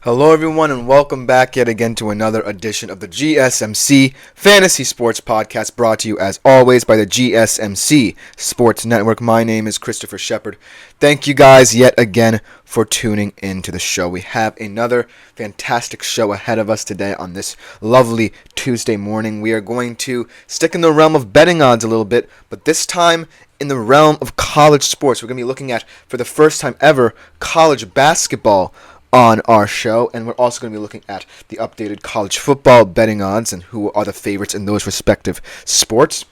Hello, everyone, and welcome back yet again to another edition of the GSMC Fantasy Sports Podcast, brought to you as always by the GSMC Sports Network. My name is Christopher Shepard. Thank you guys yet again for tuning into the show. We have another fantastic show ahead of us today on this lovely Tuesday morning. We are going to stick in the realm of betting odds a little bit, but this time in the realm of college sports. We're going to be looking at, for the first time ever, college basketball on our show, and we're also going to be looking at the updated college football betting odds and who are the favorites in those respective sports.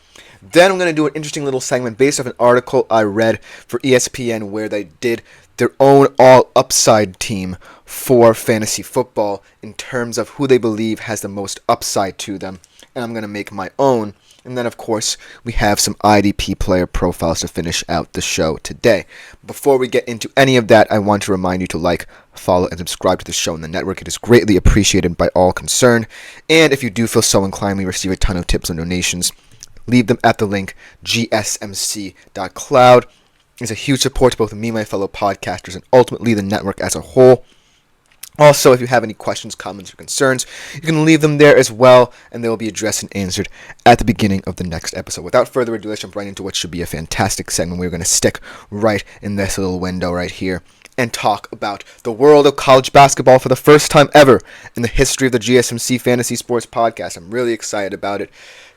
Then I'm going to do an interesting little segment based off an article I read for ESPN where they did their own all-upside team for fantasy football in terms of who they believe has the most upside to them, and I'm going to make my own. And then, of course, we have some IDP player profiles to finish out the show today. Before we get into any of that, I want to remind you to like, follow, and subscribe to the show in the network. It is greatly appreciated by all concerned. And if you do feel so inclined, we receive a ton of tips and donations. Leave them at the link gsmc.cloud. It's a huge support to both me and my fellow podcasters and ultimately the network as a whole. Also, if you have any questions, comments, or concerns, you can leave them there as well, and they will be addressed and answered at the beginning of the next episode. Without further ado, let's jump right into what should be a fantastic segment. We're going to stick right in this little window right here and talk about the world of college basketball for the first time ever in the history of the GSMC Fantasy Sports Podcast. I'm really excited about it.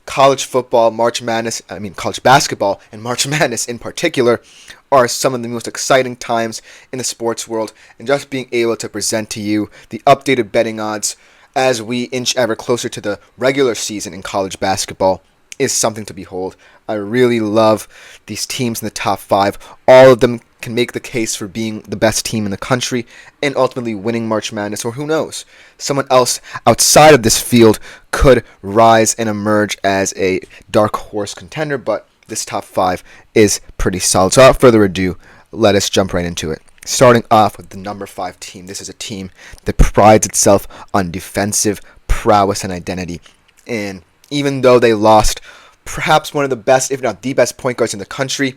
College football, college basketball and March Madness in particular are some of the most exciting times in the sports world, and just being able to present to you the updated betting odds as we inch ever closer to the regular season in college basketball is something to behold. I really love these teams in the top 5. All of them can make the case for being the best team in the country and ultimately winning March Madness, or who knows, someone else outside of this field could rise and emerge as a dark horse contender, but this top 5 is pretty solid. So without further ado, let us jump right into it. Starting off with the number 5 team. This is a team that prides itself on defensive prowess and identity. And even though they lost perhaps one of the best, if not the best, point guards in the country,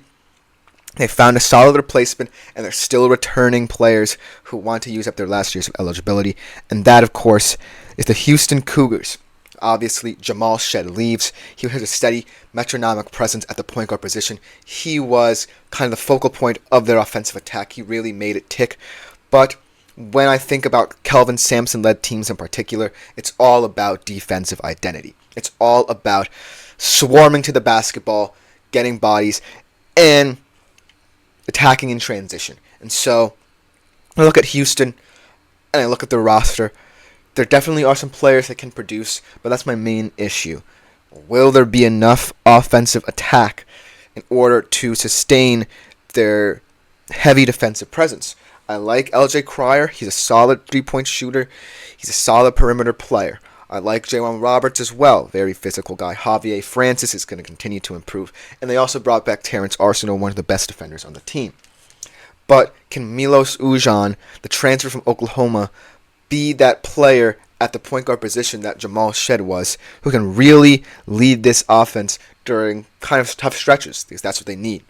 they found a solid replacement, and they're still returning players who want to use up their last years of eligibility. And that, of course, is the Houston Cougars. Obviously, Jamal Shead leaves. He has a steady metronomic presence at the point guard position. He was kind of the focal point of their offensive attack. He really made it tick. But when I think about Kelvin Sampson-led teams in particular, it's all about defensive identity. It's all about swarming to the basketball, getting bodies, and attacking in transition. And so I look at Houston and I look at their roster. There definitely are some players that can produce, but that's my main issue. Will there be enough offensive attack in order to sustain their heavy defensive presence? I like LJ Cryer. He's a solid three-point shooter. He's a solid perimeter player. I like J1 Roberts as well. Very physical guy. Javier Francis is going to continue to improve. And they also brought back Terrence Arsenault, one of the best defenders on the team. But can Milos Ujan, the transfer from Oklahoma, be that player at the point guard position that Jamal Shead was, who can really lead this offense during kind of tough stretches? Because that's what they need.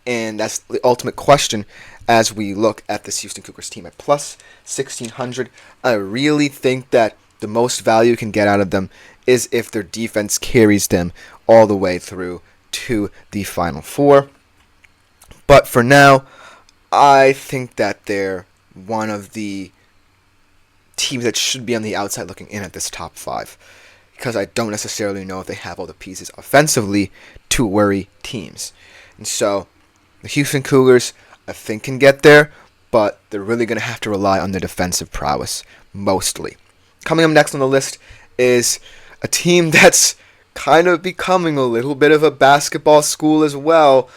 And that's the ultimate question as we look at this Houston Cougars team at plus 1,600. I really think that the most value you can get out of them is if their defense carries them all the way through to the Final Four. But for now, I think that they're one of the teams that should be on the outside looking in at this top 5, because I don't necessarily know if they have all the pieces offensively to worry teams. And so the Houston Cougars, I think, can get there, but they're really going to have to rely on their defensive prowess mostly. Coming up next on the list is a team that's kind of becoming a little bit of a basketball school as well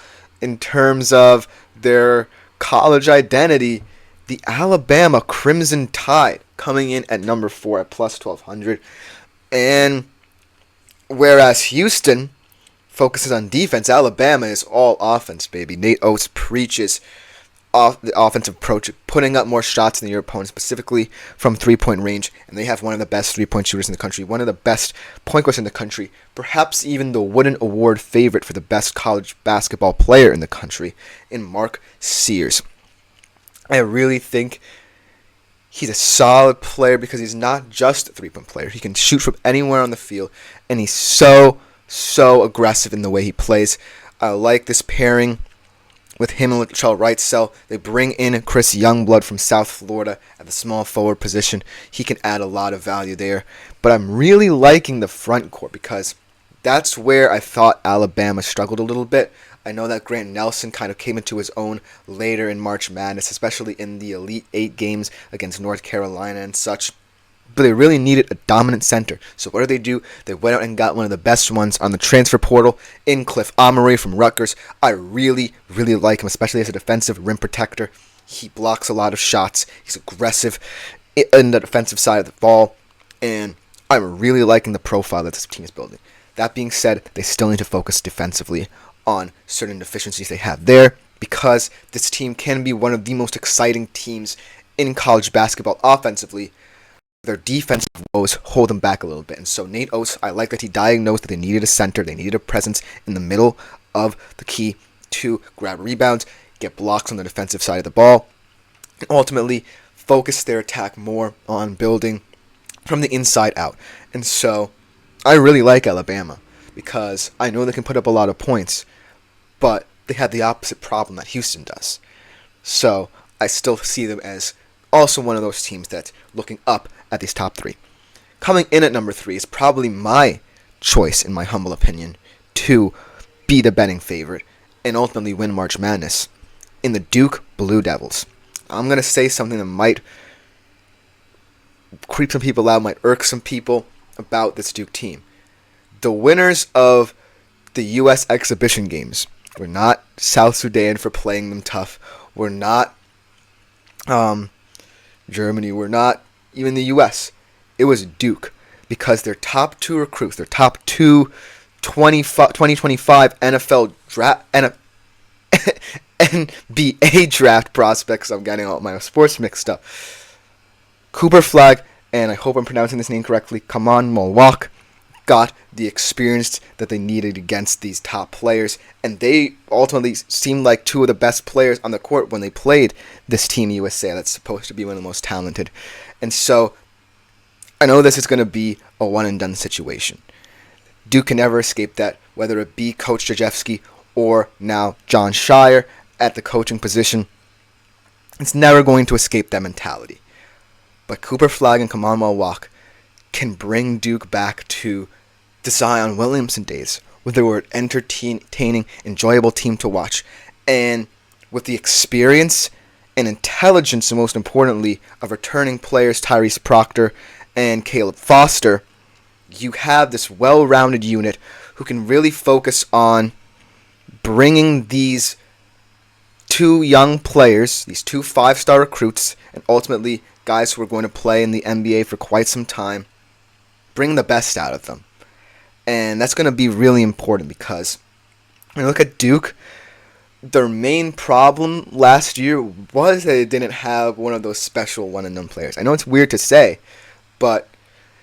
in terms of their college identity. The Alabama Crimson Tide coming in at number 4 at plus 1,200. And whereas Houston focuses on defense, Alabama is all offense, baby. Nate Oates preaches the offensive approach, putting up more shots than your opponent, specifically from three-point range, and they have one of the best three-point shooters in the country, one of the best point guards in the country, perhaps even the Wooden Award favorite for the best college basketball player in the country, in Mark Sears. I really think He's a solid player because he's not just a three-point player. He can shoot from anywhere on the field, and he's so aggressive in the way he plays. I like this pairing with him and Latrell Wrightsell. They bring in Chris Youngblood from South Florida at the small forward position. He can add a lot of value there. But I'm really liking the front court because that's where I thought Alabama struggled a little bit. I know that Grant Nelson kind of came into his own later in March Madness, especially in the Elite Eight games against North Carolina and such. But they really needed a dominant center. So what do? They went out and got one of the best ones on the transfer portal in Cliff Amory from Rutgers. I really like him, especially as a defensive rim protector. He blocks a lot of shots. He's aggressive in the defensive side of the ball. And I'm really liking the profile that this team is building. That being said, they still need to focus defensively on certain deficiencies they have there, because this team can be one of the most exciting teams in college basketball offensively. Their defensive woes hold them back a little bit. And so Nate Oates, I like that he diagnosed that they needed a center, they needed a presence in the middle of the key to grab rebounds, get blocks on the defensive side of the ball, and ultimately focus their attack more on building from the inside out. And so I really like Alabama because I know they can put up a lot of points, but they have the opposite problem that Houston does. So I still see them as also one of those teams that's looking up at these top three. Coming in at number 3 is probably my choice, in my humble opinion, to be the betting favorite and ultimately win March Madness in the Duke Blue Devils. I'm going to say something that might creep some people out, might irk some people about this Duke team. The winners of the U.S. exhibition games were not South Sudan for playing them tough. We're not Germany. We're not even the U.S. It was Duke, because their top 2 recruits, their top 2 2025 NFL draft, NBA draft prospects, I'm getting all my sports mixed up, Cooper Flagg, and I hope I'm pronouncing this name correctly, Kaman Mulwalk, got the experience that they needed against these top players, and they ultimately seemed like 2 of the best players on the court when they played this Team USA that's supposed to be one of the most talented. And so I know this is going to be a one-and-done situation. Duke can never escape that, whether it be Coach Krzyzewski or now John Shire at the coaching position. It's never going to escape that mentality. But Cooper Flagg and Kaman Mulwalk can bring Duke back to the Zion Williamson days, where they were an entertaining, enjoyable team to watch. And with the experience and intelligence, and most importantly, of returning players Tyrese Proctor and Caleb Foster, you have this well-rounded unit who can really focus on bringing these 2 young players, these 2 5-star recruits, and ultimately guys who are going to play in the NBA for quite some time, bring the best out of them. And that's going to be really important, because when you look at Duke, their main problem last year was that they didn't have one of those special one-and-done players. I know it's weird to say, but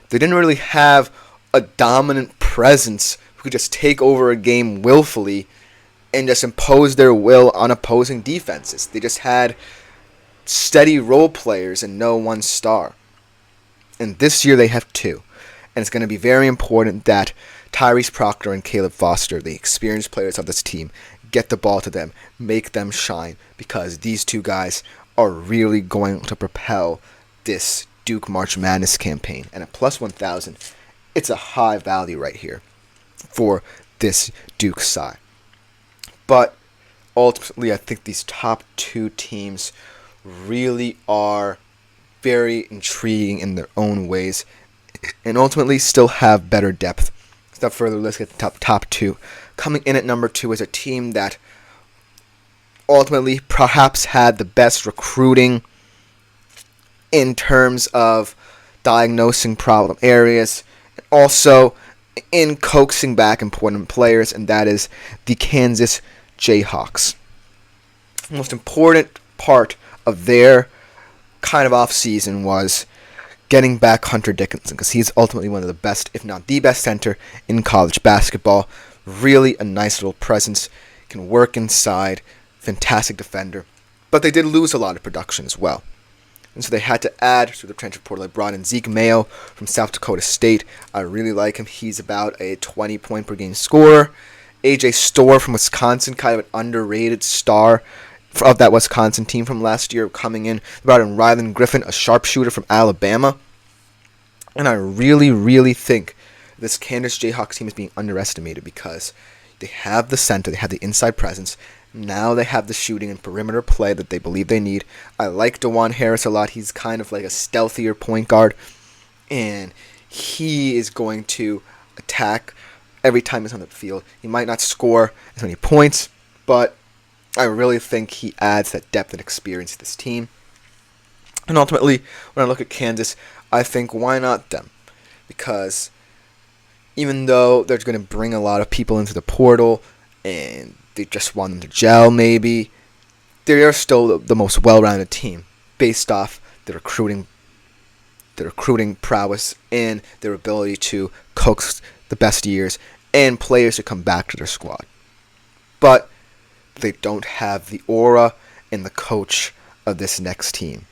they didn't really have a dominant presence who could just take over a game willfully and just impose their will on opposing defenses. They just had steady role players and no one star. And this year they have 2. And it's going to be very important that Tyrese Proctor and Caleb Foster, the experienced players of this team, get the ball to them, make them shine, because these 2 guys are really going to propel this Duke March Madness campaign. And at plus 1,000, it's a high value right here for this Duke side. But ultimately, I think these top 2 teams really are very intriguing in their own ways, and ultimately still have better depth. Without further, let's get the top 2. Coming in at number 2 is a team that ultimately perhaps had the best recruiting in terms of diagnosing problem areas, and also in coaxing back important players, and that is the Kansas Jayhawks. The most important part of their kind of off-season was getting back Hunter Dickinson, because he's ultimately one of the best, if not the best center in college basketball. Really a nice little presence, can work inside, fantastic defender. But they did lose a lot of production as well. And so they had to add through the transfer portal. They brought in Zeke Mayo from South Dakota State. I really like him. He's about a 20-point per game scorer. AJ Storr from Wisconsin, kind of an underrated star of that Wisconsin team from last year, coming in. They brought in Rylan Griffin, a sharpshooter from Alabama. And I really, really think this Kansas Jayhawks team is being underestimated because they have the center, they have the inside presence. Now they have the shooting and perimeter play that they believe they need. I like DeJuan Harris a lot. He's kind of like a stealthier point guard. And he is going to attack every time he's on the field. He might not score as many points, but I really think he adds that depth and experience to this team. And ultimately, when I look at Kansas, I think, why not them? Because even though they're going to bring a lot of people into the portal and they just want them to gel maybe, they are still the most well-rounded team based off the recruiting prowess and their ability to coax the best years and players to come back to their squad. But they don't have the aura and the coach of this next team.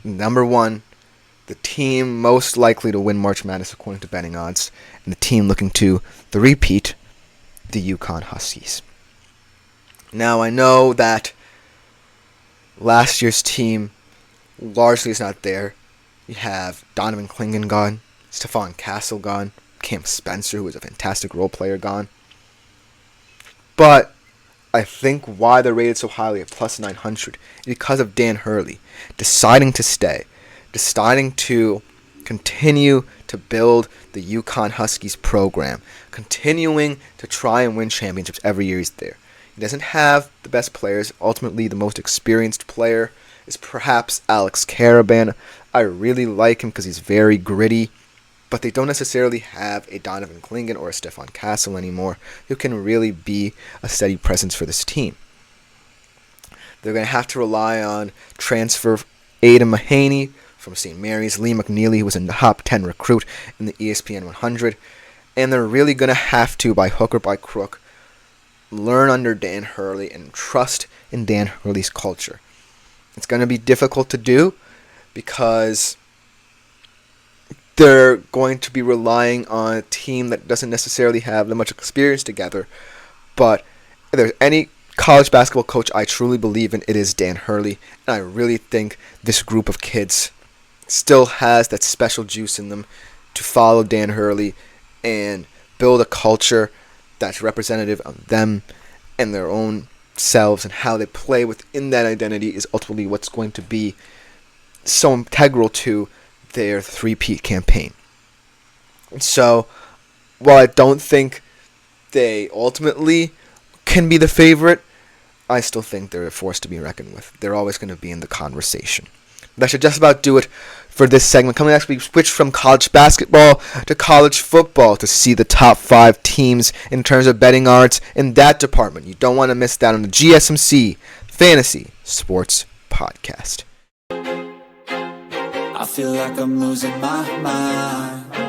Number one, the team most likely to win March Madness according to betting odds, and the team looking to the repeat, the UConn Huskies. Now, I know that last year's team largely is not there. You have Donovan Clingan gone, Stephon Castle gone, Cam Spencer, who is a fantastic role player, gone. But I think why they're rated so highly at plus 900 is because of Dan Hurley deciding to stay, deciding to continue to build the UConn Huskies program, continuing to try and win championships every year he's there. He doesn't have the best players. Ultimately, the most experienced player is perhaps Alex Caravan. I really like him because he's very gritty, but they don't necessarily have a Donovan Clingan or a Stephon Castle anymore who can really be a steady presence for this team. They're going to have to rely on transfer Aiden Mahaney from St. Mary's, Lee McNeely, who was a top 10 recruit in the ESPN 100, and they're really going to have to, by hook or by crook, learn under Dan Hurley and trust in Dan Hurley's culture. It's going to be difficult to do because they're going to be relying on a team that doesn't necessarily have that much experience together. But if there's any college basketball coach I truly believe in, it is Dan Hurley. And I really think this group of kids still has that special juice in them to follow Dan Hurley and build a culture that's representative of them and their own selves, and how they play within that identity is ultimately what's going to be so integral to their three-peat campaign. So, while I don't think they ultimately can be the favorite, I still think they're a force to be reckoned with. They're always going to be in the conversation. That should just about do it for this segment. Coming next, we switch from college basketball to college football to see the top 5 teams in terms of betting odds in that department. You don't want to miss that on the GSMC Fantasy Sports Podcast. I feel like I'm losing my mind.